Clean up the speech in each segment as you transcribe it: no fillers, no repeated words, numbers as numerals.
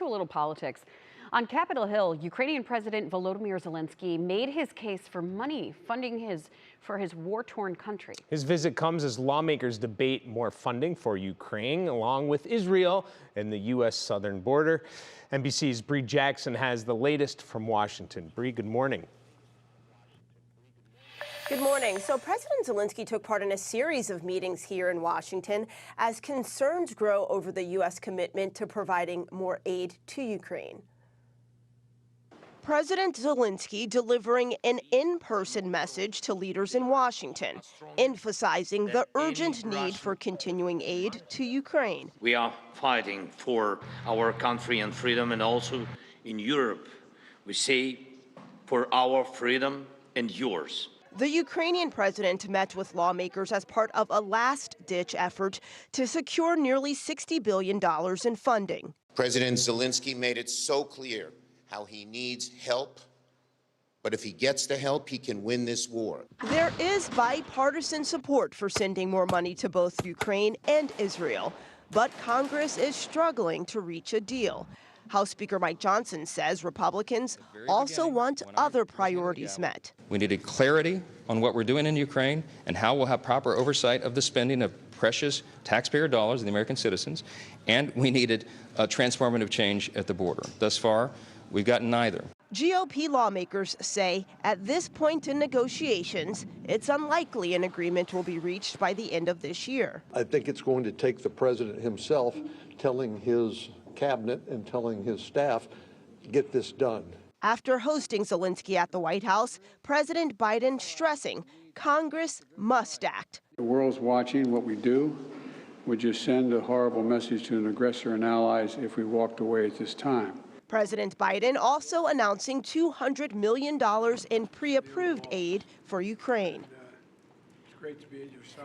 To a little politics. On Capitol Hill, Ukrainian President Volodymyr Zelenskyy made his case for money funding for his war-torn country. His visit comes as lawmakers debate more funding for Ukraine, along with Israel and the U.S. southern border. NBC's Bree Jackson has the latest from Washington. Bree, good morning. Good morning. So President Zelenskyy took part in a series of meetings here in Washington as concerns grow over the U.S. commitment to providing more aid to Ukraine. President Zelenskyy delivering an in-person message to leaders in Washington, emphasizing the urgent need for continuing aid to Ukraine. We are fighting for our country and freedom, and also in Europe, we say for our freedom and yours. The Ukrainian president met with lawmakers as part of a last-ditch effort to secure nearly $60 billion in funding. President Zelenskyy made it so clear how he needs help, but if he gets the help, he can win this war. There is bipartisan support for sending more money to both Ukraine and Israel, but Congress is struggling to reach a deal. House Speaker Mike Johnson says Republicans also want other priorities met. We needed clarity on what we're doing in Ukraine and how we'll have proper oversight of the spending of precious taxpayer dollars of the American citizens, and we needed a transformative change at the border. Thus far, we've gotten neither. GOP lawmakers say at this point in negotiations, it's unlikely an agreement will be reached by the end of this year. I think it's going to take the president himself telling his cabinet and telling his staff, get this done. After hosting Zelenskyy at the White House, President Biden stressing Congress must act. The world's watching what we do. We just send a horrible message to an aggressor and allies if we walked away at this time. President Biden also announcing $200 million in pre-approved aid for Ukraine.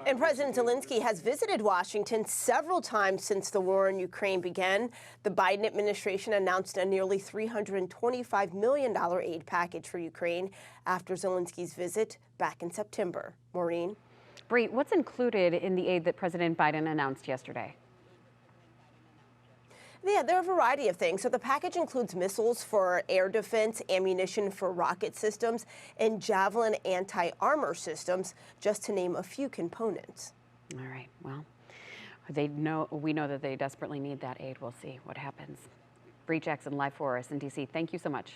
And President Zelenskyy has visited Washington several times since the war in Ukraine began. The Biden administration announced a nearly $325 million aid package for Ukraine after Zelenskyy's visit back in September. Maureen? Bree, what's included in the aid that President Biden announced yesterday? Yeah, there are a variety of things. So the package includes missiles for air defense, ammunition for rocket systems, and Javelin anti-armor systems, just to name a few components. All right. Well, we know that they desperately need that aid. We'll see what happens. Bree Jackson, live for us in D.C. Thank you so much.